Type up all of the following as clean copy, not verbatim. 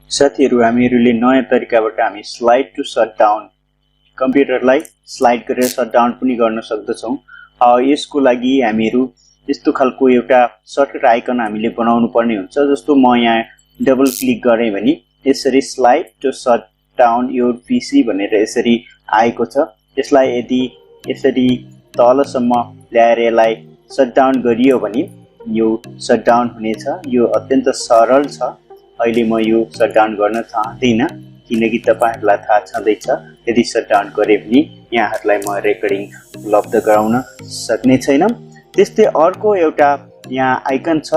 साथीहरु हामीहरुले नयाँ तरिकाबाट हामी स्लाइड टु शटडाउन कम्प्युटरलाई स्लाइड गरेर शटडाउन पनि गर्न सक्दछौं। यसको लागि हामीहरु यस्तो खालको एउटा सर्टकट आइकन हामीले बनाउनु पर्ने हुन्छ। जस्तो म यहाँ डबल क्लिक गरे भने यसरी slide to shut down your PC भनेर यसरी आएको छ। यसलाई यदि यसरी तलसम्म ल्याएर यसलाई शटडाउन गरियो भने यो शटडाउन हुनेछ। यो अत्यन्त सरल छ। अहिले म यो शटडाउन गर्न चाहदिन किनकि तपाईहरुलाई थाहा छँदैछ यदि शटडाउन गरे भने यहाँहरुलाई म रेकर्डिङ उपलब्ध गराउन सक्ने छैन। त्यस्तै अर्को एउटा यहाँ आइकन छ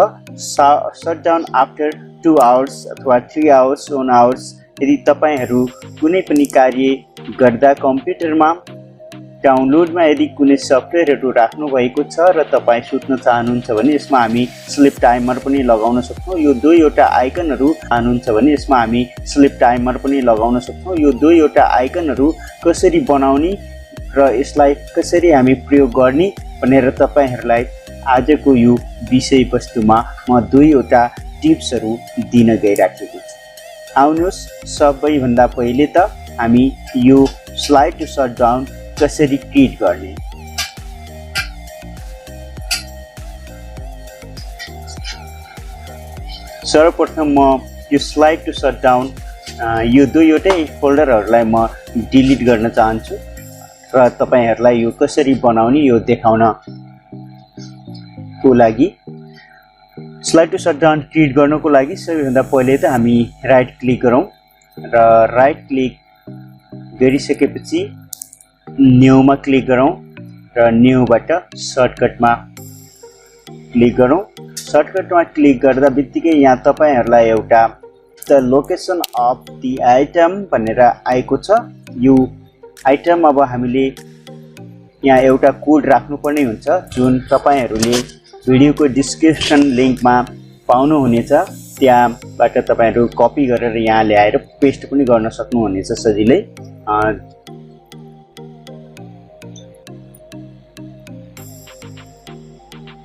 शटडाउन आफ्टर 2 आवर्स अथवा 3 आवर्स 1 आवर्स। यदि तपाईहरु कुनै पनि कार्य गर्दा कम्प्युटरमा डाउनलोडमा यदि कुनै सफ्टवेयरहरु राख्नु भएको छ र तपाई सुत्न चाहनुहुन्छ भने यसमा हामी स्लिप टाइमर पनि लगाउन सक्छौं। यो दुईवटा आइकनहरु चाहनुहुन्छ भने यसमा हामी स्लिप टाइमर पनि लगाउन सक्छौं। यो दुईवटा आइकनहरु कसरी बनाउने र यसलाई कसरी हामी प्रयोग गर्ने भनेर तपाईहरुलाई आजको यो विषयवस्तुमा म दुईवटा टिप्सहरु दिन गइराखेको छु। आउनुहोस् सबैभन्दा पहिले त हामी यो स्लाइड टु शटडाउन कसरी क्रिएट गर्ने। सर्वप्रथम म यो स्लाइड टु शटडाउन यो दुईवटै फोल्डरहरुलाई म डिलिट गर्न चाहन्छु र तपाईहरुलाई यो कसरी बनाउने यो देखाउन को लागि स्लाइड टु शटडाउन क्रिएट गर्नको लागि सबैभन्दा पहिले त हामी राइट क्लिक गरौँ र राइट क्लिक गरिसकेपछि न्यूमा क्लिक गरौँ र न्यूबाट सर्टकटमा क्लिक गरौँ। सर्टकटमा क्लिक गर्दा बित्तिकै यहाँ तपाईहरुलाई एउटा the location of the item भनेर आएको छ। यो आइटम अब हामीले यहाँ एउटा कोड राख्नुपर्ने हुन्छ जुन तपाईहरुले भिडियोको डिस्क्रिप्सन लिंकमा पाउनु हुनेछ। त्यहाँबाट तपाईहरु कपी गरेर यहाँ ल्याएर पेस्ट पनि गर्न सक्नुहुनेछ सजिलै।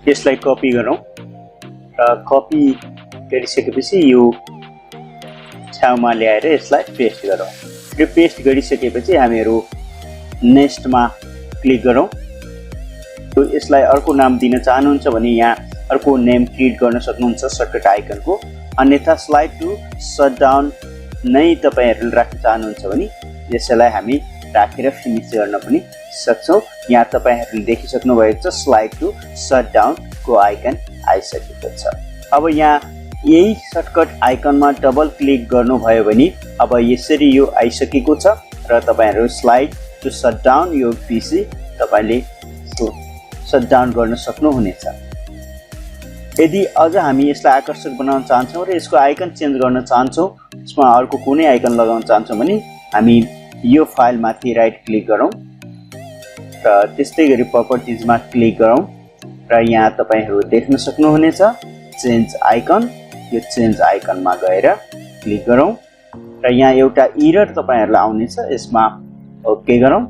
यसलाई कपी गरौँ र कपी गरिसकेपछि यो छाउमा ल्याएर यसलाई पेस्ट गरौँ। यो पेस्ट गरिसकेपछि हामीहरु नेक्स्टमा क्लिक गरौँ। यसलाई अर्को नाम दिन चाहनुहुन्छ भने यहाँ अर्को नेम क्रिएट गर्न सक्नुहुन्छ सर्टकट आइकनको। अन्यथा स्लाइड टु शटडाउन नै तपाईहरुले राख्न चाहनुहुन्छ भने यसलाई हामी राखेर फिनिश गर्न पनि सक्छौं। यहाँ तपाईहरुले देखिसक्नु भएको छ स्लाइड टु शटडाउन को आइकन आइसकेको छ। अब यहाँ यही सर्टकट आइकनमा डबल क्लिक गर्नुभयो भने अब यसरी यो आइसकेको छ र तपाईहरु स्लाइड टु शटडाउन यो पीसी तपाईले शटडाउन गर्न सक्नुहुनेछ। यदि अझ हामी यसलाई आकर्षक बनाउन चाहन्छौं र यसको आइकन चेन्ज गर्न चाहन्छौं यसमा अर्को कुनै आइकन लगाउन चाहन्छौं भने हामी यो फाइलमाथि राइट क्लिक गरौँ र त्यस्तै गरी प्रपर्टिजमा क्लिक गरौँ र यहाँ तपाईहरु देख्न सक्नुहुनेछ चेन्ज आइकन। यो चेन्ज आइकनमा गएर क्लिक गरौँ र यहाँ एउटा एरर तपाईहरुलाई आउनेछ यसमा ओके गरौँ।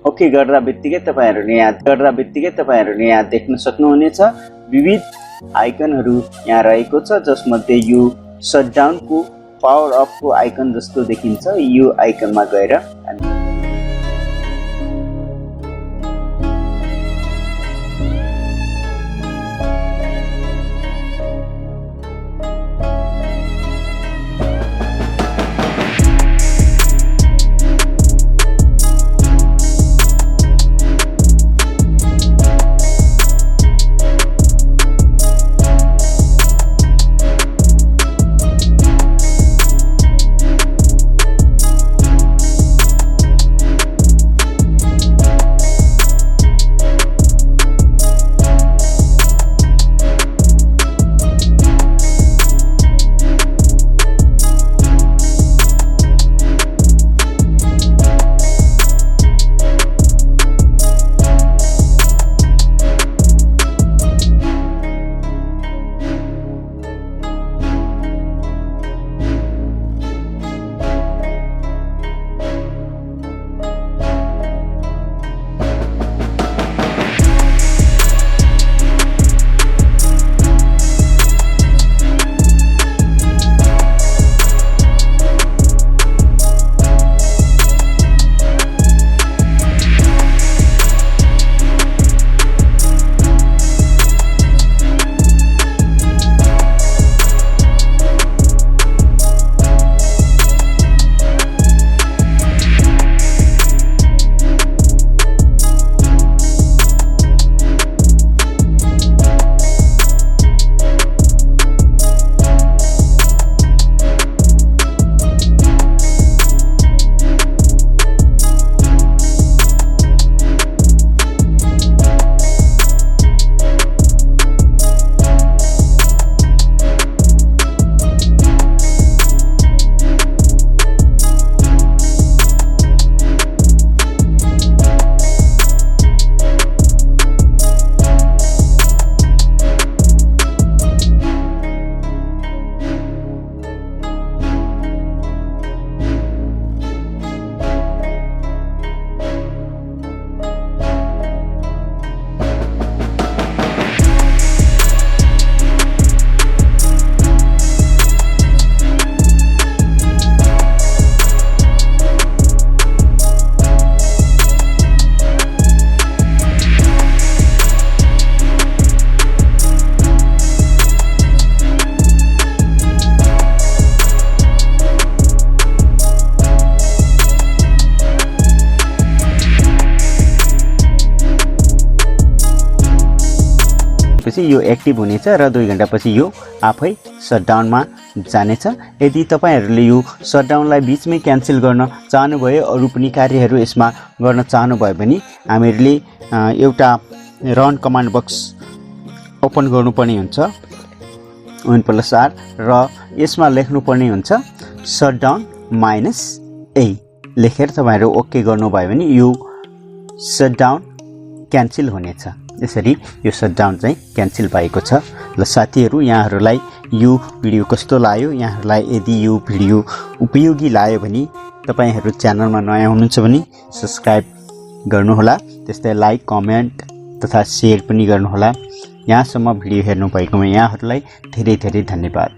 ओके गर्दा बित्तिकै तपाईहरुले यहाँ देख्न सक्नुहुनेछ विविध आइकनहरु यहाँ रहेको छ जसमध्ये यो शटडाउनको पावर अफ को आइकन जस्तो देखिन्छ। यो आइकनमा गएर हामी घण्टापछि यो एक्टिभ हुनेछ र 2 घण्टापछि यो आफै सटडाउनमा जानेछ। यदि तपाईहरुले यो सटडाउनलाई बीचमै क्यान्सल गर्न चाहनुभयो, अरु पनि कार्यहरू यसमा गर्न चाहनुभयो भने हामीहरुले एउटा रन कमान्ड बक्स ओपन गर्नुपर्ने हुन्छ -R र यसमा लेख्नुपर्ने हुन्छ shutdown -A लेखेर तपाईहरु ओके गर्नुभयो भने यो शटडाउन क्यान्सल हुनेछ। यसरी यो शटडाउन चाहिँ क्यान्सल भएको छ। ल साथीहरु, यहाँहरुलाई यो भिडियो कस्तो लाग्यो? यहाँहरुलाई यदि यो भिडियो उपयोगी लाग्यो भने तपाईहरु च्यानलमा नयाँ हुनुहुन्छ भने सब्स्क्राइब गर्नुहोला, त्यस्तै लाइक, कमेन्ट तथा शेयर पनि गर्नुहोला। यहाँसम्म भिडियो हेर्नु भएकोमा यहाँहरुलाई धेरै धेरै धन्यवाद।